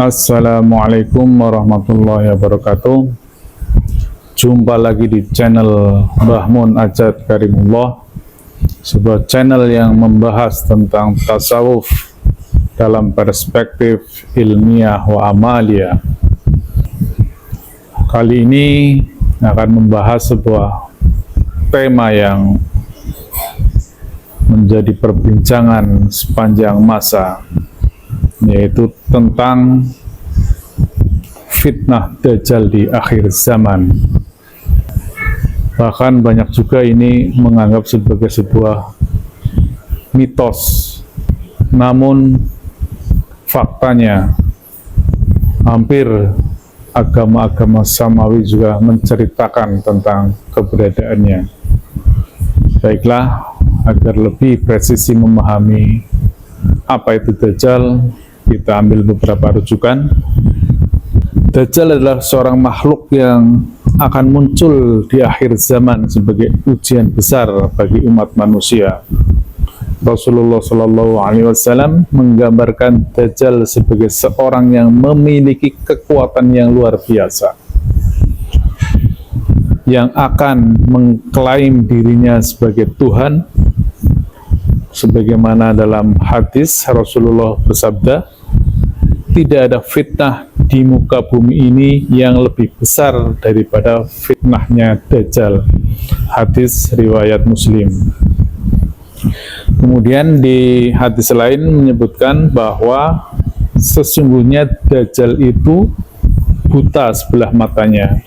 Assalamualaikum warahmatullahi wabarakatuh. Jumpa lagi di channel Mbah Mun Ajad Karimullah, sebuah channel yang membahas tentang tasawuf dalam perspektif ilmiah wa amalia. Kali ini akan membahas sebuah tema yang menjadi perbincangan sepanjang masa, yaitu tentang fitnah Dajjal di akhir zaman. Bahkan banyak juga ini menganggap sebagai sebuah mitos, namun faktanya hampir agama-agama samawi juga menceritakan tentang keberadaannya. Baiklah, agar lebih presisi memahami apa itu Dajjal, kita ambil beberapa rujukan. Dajjal adalah seorang makhluk yang akan muncul di akhir zaman sebagai ujian besar bagi umat manusia. Rasulullah SAW menggambarkan Dajjal sebagai seorang yang memiliki kekuatan yang luar biasa, yang akan mengklaim dirinya sebagai Tuhan, sebagaimana dalam hadis Rasulullah bersabda, tidak ada fitnah di muka bumi ini yang lebih besar daripada fitnahnya Dajjal. Hadis riwayat Muslim. Kemudian di hadis lain menyebutkan bahwa sesungguhnya Dajjal itu buta sebelah matanya,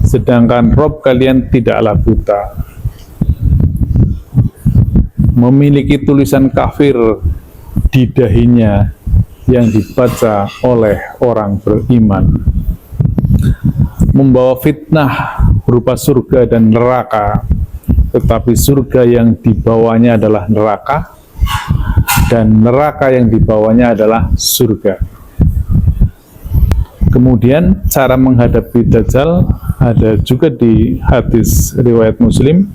sedangkan Rob kalian tidaklah buta. Memiliki tulisan kafir di dahinya yang dibaca oleh orang beriman, membawa fitnah berupa surga dan neraka, tetapi surga yang dibawanya adalah neraka dan neraka yang dibawanya adalah surga. Kemudian cara menghadapi Dajjal ada juga di hadis riwayat Muslim.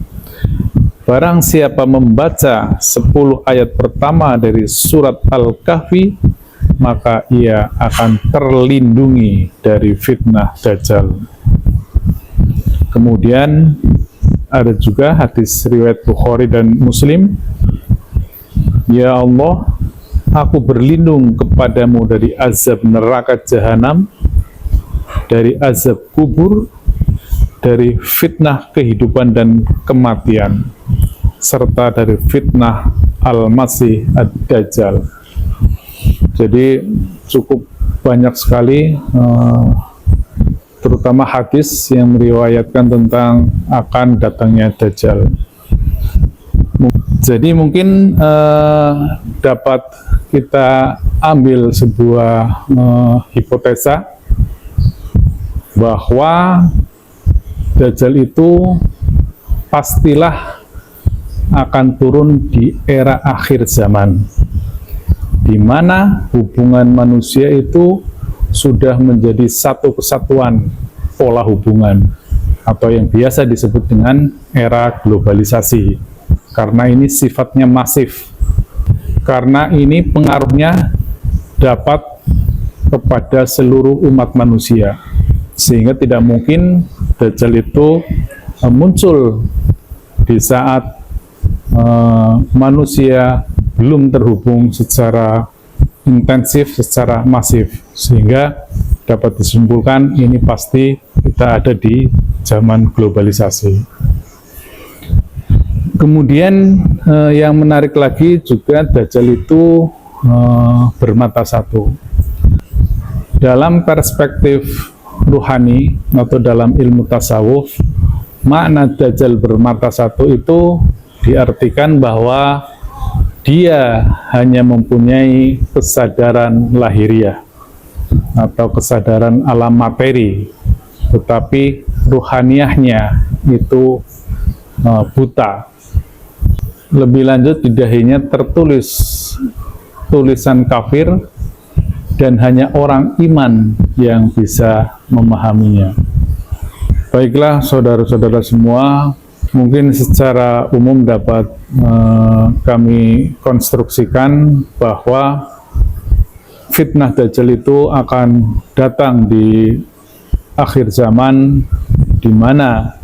Barang siapa membaca 10 ayat pertama dari surat Al-Kahfi, maka ia akan terlindungi dari fitnah Dajjal. Kemudian ada juga hadis riwayat Bukhari dan Muslim. Ya Allah, aku berlindung kepadamu dari azab neraka jahanam, dari azab kubur, dari fitnah kehidupan dan kematian, serta dari fitnah Al-Masih Ad-Dajjal. Jadi cukup banyak sekali terutama hadis yang meriwayatkan tentang akan datangnya Dajjal. Jadi mungkin dapat kita ambil sebuah hipotesa bahwa Dajjal itu pastilah akan turun di era akhir zaman, di mana hubungan manusia itu sudah menjadi satu kesatuan pola hubungan, atau yang biasa disebut dengan era globalisasi. Karena ini sifatnya masif, karena ini pengaruhnya dapat kepada seluruh umat manusia, sehingga tidak mungkin Dajjal itu muncul di saat manusia belum terhubung secara intensif, secara masif, sehingga dapat disimpulkan ini pasti kita ada di zaman globalisasi. Kemudian yang menarik lagi juga, Dajjal itu bermata satu. Dalam perspektif ruhani atau dalam ilmu tasawuf, makna Dajjal bermata satu itu diartikan bahwa dia hanya mempunyai kesadaran lahiriah atau kesadaran alam materi, tetapi ruhaniahnya itu buta. Lebih lanjut, di dahinya tertulis tulisan kafir dan hanya orang iman yang bisa memahaminya. Baiklah saudara-saudara semua, mungkin secara umum dapat kami konstruksikan bahwa fitnah Dajjal itu akan datang di akhir zaman, di mana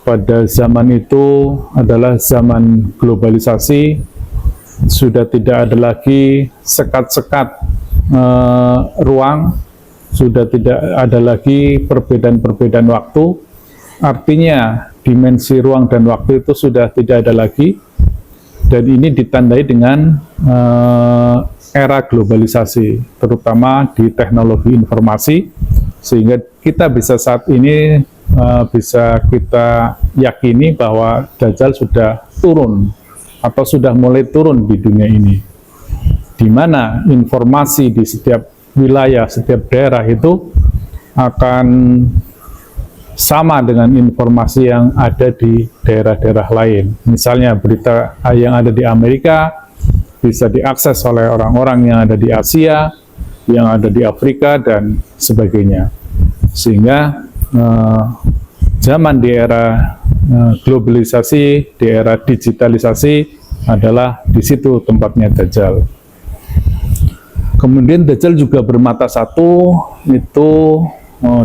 pada zaman itu adalah zaman globalisasi, sudah tidak ada lagi sekat-sekat ruang, sudah tidak ada lagi perbedaan-perbedaan waktu, artinya dimensi ruang dan waktu itu sudah tidak ada lagi, dan ini ditandai dengan era globalisasi, terutama di teknologi informasi, sehingga kita bisa saat ini bisa kita yakini bahwa Dajjal sudah turun atau sudah mulai turun di dunia ini, di mana informasi di setiap wilayah, setiap daerah itu akan sama dengan informasi yang ada di daerah-daerah lain. Misalnya berita yang ada di Amerika bisa diakses oleh orang-orang yang ada di Asia, yang ada di Afrika, dan sebagainya. Sehingga zaman di era globalisasi, di era digitalisasi adalah di situ tempatnya Dajjal. Kemudian Dajjal juga bermata satu, itu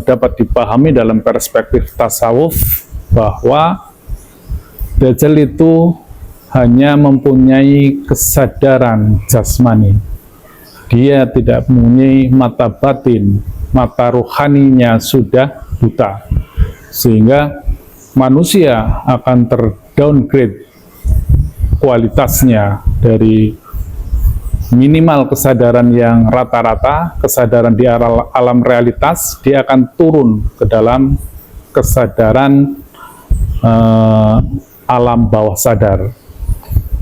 dapat dipahami dalam perspektif tasawuf bahwa Dajjal itu hanya mempunyai kesadaran jasmani. Dia tidak mempunyai mata batin, mata rohaninya sudah buta, sehingga manusia akan terdowngrade kualitasnya dari minimal kesadaran yang rata-rata, kesadaran di alam realitas, dia akan turun ke dalam kesadaran alam bawah sadar.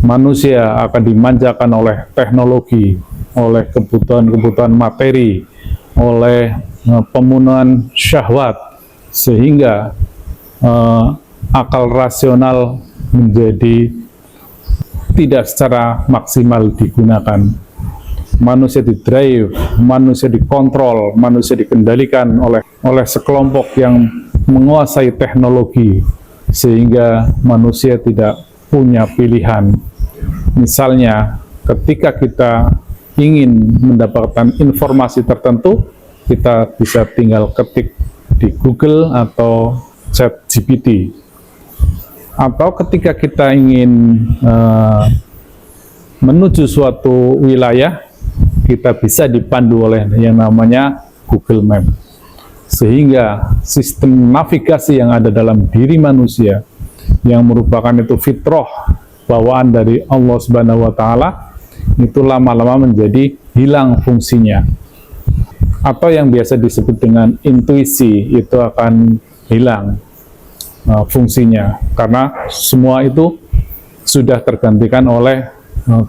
Manusia akan dimanjakan oleh teknologi, oleh kebutuhan-kebutuhan materi, oleh pemenuhan syahwat, sehingga akal rasional menjadi tidak secara maksimal digunakan. Manusia didrive, manusia dikontrol, manusia dikendalikan oleh sekelompok yang menguasai teknologi, sehingga manusia tidak punya pilihan. Misalnya, ketika kita ingin mendapatkan informasi tertentu, kita bisa tinggal ketik di Google atau ChatGPT. Atau ketika kita ingin menuju suatu wilayah, kita bisa dipandu oleh yang namanya Google Map. Sehingga sistem navigasi yang ada dalam diri manusia, yang merupakan itu fitrah, bawaan dari Allah Subhanahu wa Ta'ala, itu lama-lama menjadi hilang fungsinya. Atau yang biasa disebut dengan intuisi, itu akan hilang fungsinya, karena semua itu sudah tergantikan oleh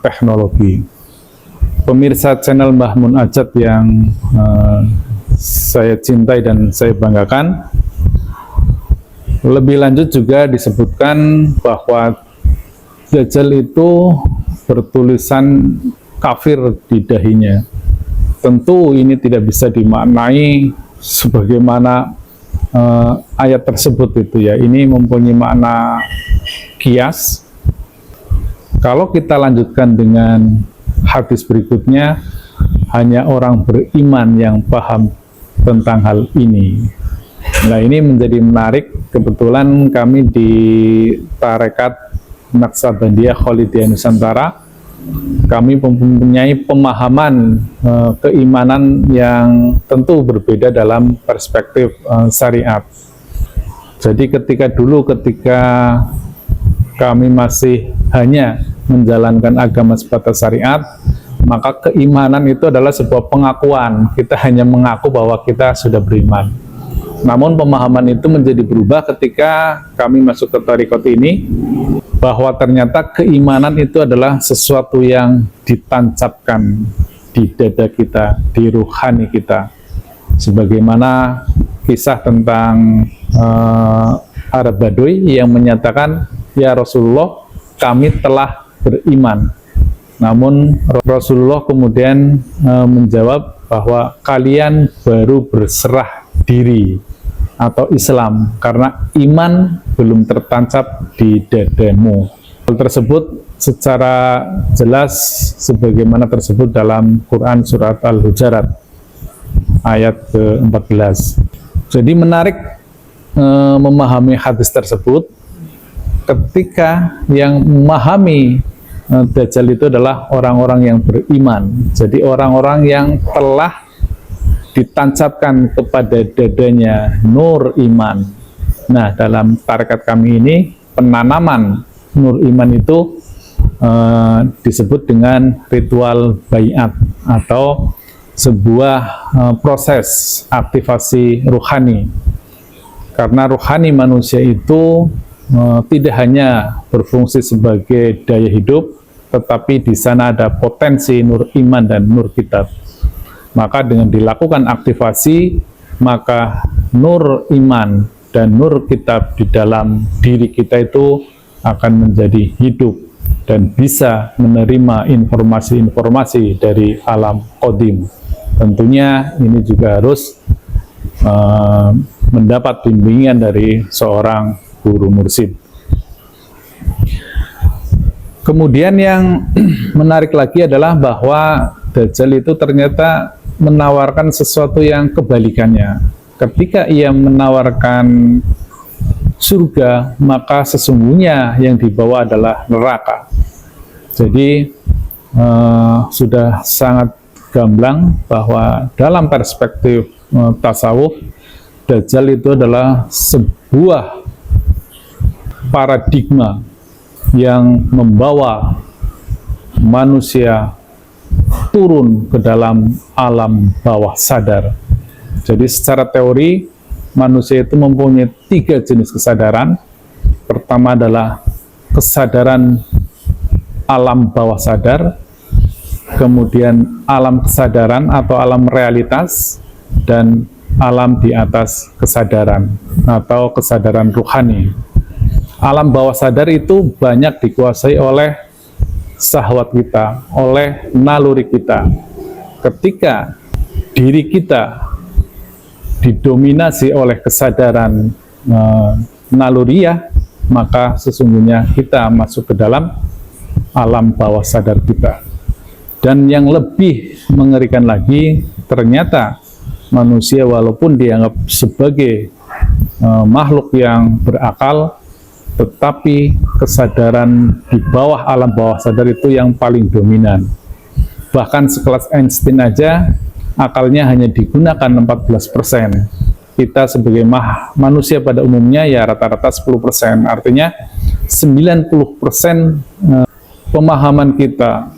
teknologi. Pemirsa channel Mbah Mun Ajat yang saya cintai dan saya banggakan, lebih lanjut juga disebutkan bahwa Dajjal itu bertulisan kafir di dahinya. Tentu ini tidak bisa dimaknai sebagaimana ayat tersebut itu ya. Ini mempunyai makna kias. Kalau kita lanjutkan dengan hadis berikutnya, hanya orang beriman yang paham tentang hal ini. Nah, ini menjadi menarik. Kebetulan kami di Tarekat Naqsabandiyah Khalidiyah Nusantara, kami mempunyai pemahaman keimanan yang tentu berbeda dalam perspektif syariat. Jadi ketika kami masih hanya menjalankan agama sebatas syariat, maka keimanan itu adalah sebuah pengakuan. Kita hanya mengaku bahwa kita sudah beriman. Namun pemahaman itu menjadi berubah ketika kami masuk ke tarekat ini, bahwa ternyata keimanan itu adalah sesuatu yang ditancapkan di dada kita, di ruhani kita. Sebagaimana kisah tentang Arab Baduy yang menyatakan, "Ya Rasulullah, kami telah beriman." Namun Rasulullah kemudian menjawab bahwa kalian baru berserah diri atau Islam, karena iman belum tertancap di dadamu. Hal tersebut secara jelas sebagaimana tersebut dalam Quran surat Al-Hujurat ayat ke-14. Jadi menarik memahami hadis tersebut ketika yang memahami Dajjal itu adalah orang-orang yang beriman. Jadi orang-orang yang telah ditancapkan kepada dadanya nur iman. Nah, dalam tarekat kami ini penanaman nur iman itu disebut dengan ritual baiat atau sebuah proses aktivasi ruhani. Karena ruhani manusia itu tidak hanya berfungsi sebagai daya hidup, tetapi di sana ada potensi nur iman dan nur kitab. Maka dengan dilakukan aktivasi, maka nur iman dan nur kitab di dalam diri kita itu akan menjadi hidup dan bisa menerima informasi-informasi dari alam qadim. Tentunya ini juga harus mendapat bimbingan dari seorang guru mursyid. Kemudian yang menarik lagi adalah bahwa Dajjal itu ternyata menawarkan sesuatu yang kebalikannya. Ketika ia menawarkan surga, maka sesungguhnya yang dibawa adalah neraka. Jadi sudah sangat gamblang bahwa dalam perspektif tasawuf, Dajjal itu adalah sebuah paradigma yang membawa manusia turun ke dalam alam bawah sadar. Jadi secara teori manusia itu mempunyai 3 jenis kesadaran. Pertama adalah kesadaran alam bawah sadar, kemudian alam kesadaran atau alam realitas, dan alam di atas kesadaran atau kesadaran ruhani. Alam bawah sadar itu banyak dikuasai oleh syahwat kita, oleh naluri kita. Ketika diri kita didominasi oleh kesadaran naluriah, maka sesungguhnya kita masuk ke dalam alam bawah sadar kita. Dan yang lebih mengerikan lagi, ternyata manusia walaupun dianggap sebagai makhluk yang berakal, tetapi kesadaran di bawah alam bawah sadar itu yang paling dominan. Bahkan sekelas Einstein aja akalnya hanya digunakan 14%. Kita sebagai manusia pada umumnya ya rata-rata 10%. Artinya 90% pemahaman kita,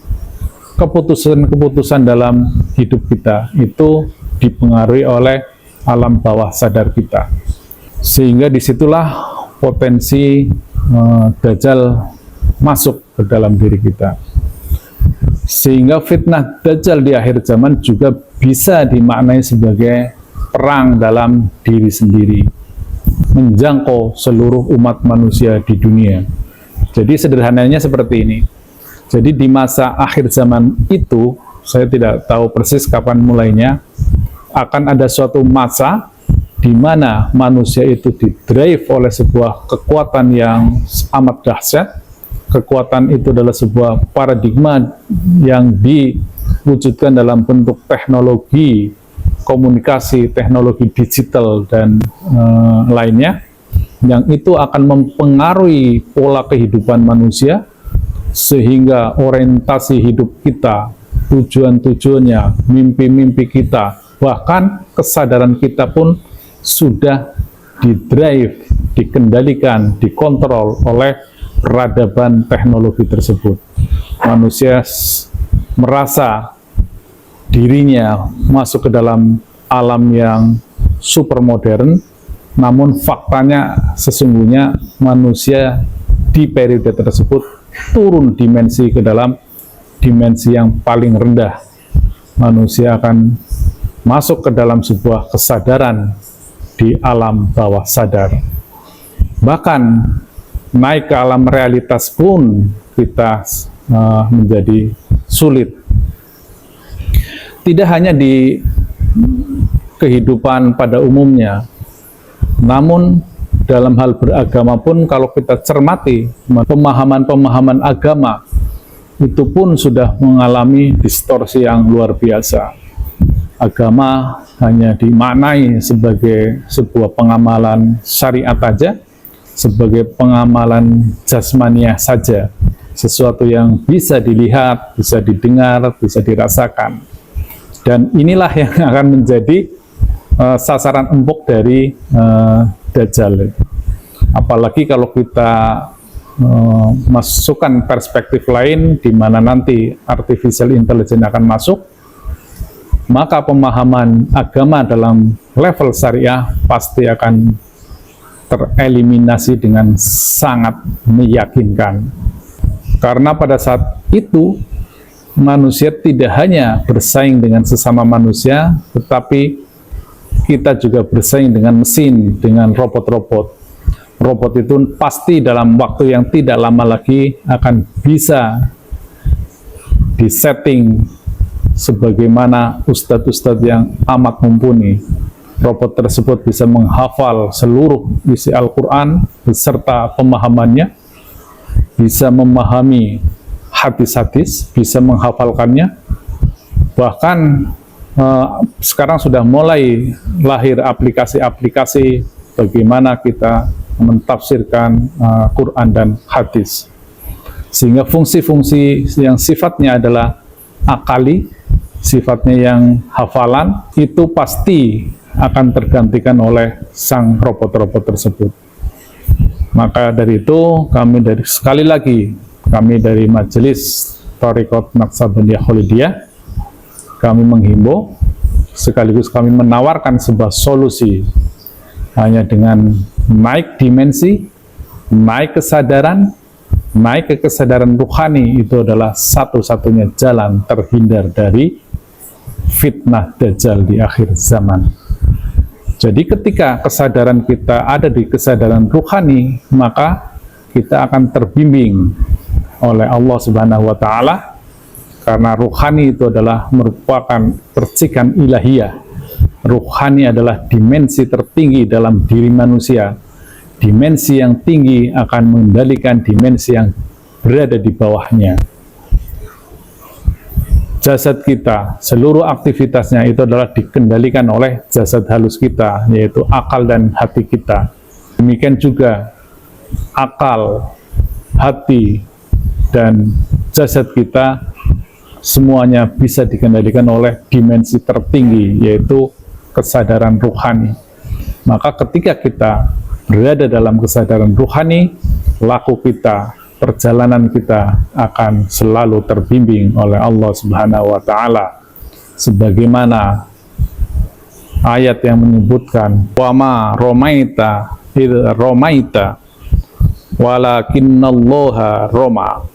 keputusan-keputusan dalam hidup kita itu dipengaruhi oleh alam bawah sadar kita. Sehingga disitulah potensi Dajjal masuk ke dalam diri kita. Sehingga fitnah Dajjal di akhir zaman juga bisa dimaknai sebagai perang dalam diri sendiri, menjangkau seluruh umat manusia di dunia. Jadi sederhananya seperti ini. Jadi di masa akhir zaman itu, saya tidak tahu persis kapan mulainya, akan ada suatu masa di mana manusia itu didrive oleh sebuah kekuatan yang amat dahsyat. Kekuatan itu adalah sebuah paradigma yang diwujudkan dalam bentuk teknologi komunikasi, teknologi digital, dan lainnya, yang itu akan mempengaruhi pola kehidupan manusia, sehingga orientasi hidup kita, tujuan-tujuannya, mimpi-mimpi kita, bahkan kesadaran kita pun sudah didrive, dikendalikan, dikontrol oleh peradaban teknologi tersebut. Manusia merasa dirinya masuk ke dalam alam yang super modern, namun faktanya sesungguhnya manusia di periode tersebut turun dimensi ke dalam dimensi yang paling rendah. Manusia akan masuk ke dalam sebuah kesadaran di alam bawah sadar. Bahkan naik ke alam realitas pun kita menjadi sulit. Tidak hanya di kehidupan pada umumnya, namun dalam hal beragama pun kalau kita cermati pemahaman-pemahaman agama itu pun sudah mengalami distorsi yang luar biasa. Agama hanya dimaknai sebagai sebuah pengamalan syariat saja, sebagai pengamalan jasmaniah saja, sesuatu yang bisa dilihat, bisa didengar, bisa dirasakan. Dan inilah yang akan menjadi sasaran empuk dari Dajjal. Apalagi kalau kita masukkan perspektif lain di mana nanti artificial intelligence akan masuk, maka pemahaman agama dalam level syariah pasti akan tereliminasi dengan sangat meyakinkan. Karena pada saat itu manusia tidak hanya bersaing dengan sesama manusia, tetapi kita juga bersaing dengan mesin, dengan robot-robot. Robot itu pasti dalam waktu yang tidak lama lagi akan bisa disetting sebagaimana ustadz-ustadz yang amat mumpuni. Robot tersebut bisa menghafal seluruh isi Al-Quran beserta pemahamannya, bisa memahami hadis-hadis, bisa menghafalkannya. Bahkan sekarang sudah mulai lahir aplikasi-aplikasi bagaimana kita mentafsirkan Quran dan hadis, sehingga fungsi-fungsi yang sifatnya adalah akali, sifatnya yang hafalan, itu pasti akan tergantikan oleh sang robot-robot tersebut. Maka dari itu sekali lagi kami dari Majelis Thariqat Naqsabandiyah Khalidiyah, kami menghimbau sekaligus kami menawarkan sebuah solusi. Hanya dengan naik dimensi, naik kesadaran, naik ke kesadaran ruhani, itu adalah satu-satunya jalan terhindar dari fitnah Dajjal di akhir zaman. Jadi ketika kesadaran kita ada di kesadaran ruhani, maka kita akan terbimbing oleh Allah Subhanahu wa Ta'ala, karena ruhani itu adalah merupakan percikan ilahiyah. Ruhani adalah dimensi tertinggi dalam diri manusia. Dimensi yang tinggi akan mengendalikan dimensi yang berada di bawahnya. Jasad kita, seluruh aktivitasnya itu adalah dikendalikan oleh jasad halus kita, yaitu akal dan hati kita. Demikian juga akal, hati, dan jasad kita semuanya bisa dikendalikan oleh dimensi tertinggi, yaitu kesadaran ruhani. Maka ketika kita berada dalam kesadaran ruhani, laku kita, perjalanan kita akan selalu terbimbing oleh Allah Subhanahu wa Ta'ala, sebagaimana ayat yang menyebutkan wa ma romaita idh romaita walakinnallaha roma,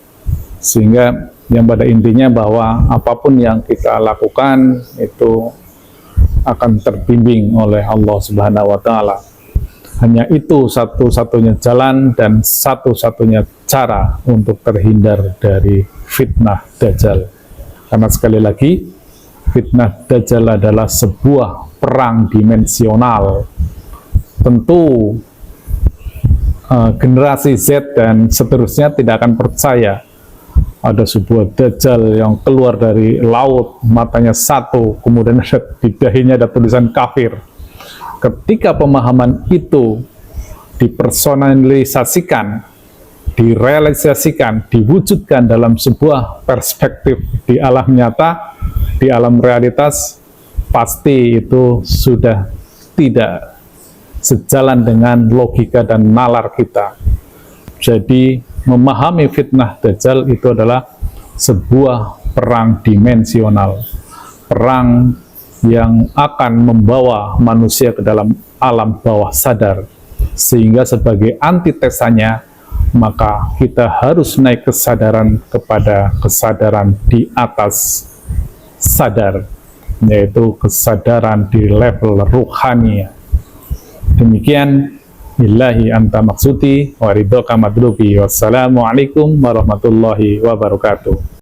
sehingga yang pada intinya bahwa apapun yang kita lakukan itu akan terbimbing oleh Allah Subhanahu wa Ta'ala. Hanya itu satu-satunya jalan dan satu-satunya cara untuk terhindar dari fitnah Dajjal. Karena sekali lagi, fitnah Dajjal adalah sebuah perang dimensional. Tentu generasi Z dan seterusnya tidak akan percaya ada sebuah Dajjal yang keluar dari laut, matanya satu, kemudian di dahinya ada tulisan kafir. Ketika pemahaman itu dipersonalisasikan, direalisasikan, diwujudkan dalam sebuah perspektif di alam nyata, di alam realitas, pasti itu sudah tidak sejalan dengan logika dan nalar kita. Jadi memahami fitnah Dajjal itu adalah sebuah perang dimensional, perang yang akan membawa manusia ke dalam alam bawah sadar, sehingga sebagai antitesanya maka kita harus naik kesadaran kepada kesadaran di atas sadar, yaitu kesadaran di level ruhani. Demikian, billahi anta maksudi wa ridhoka madlubi. Wassalamualaikum warahmatullahi wabarakatuh.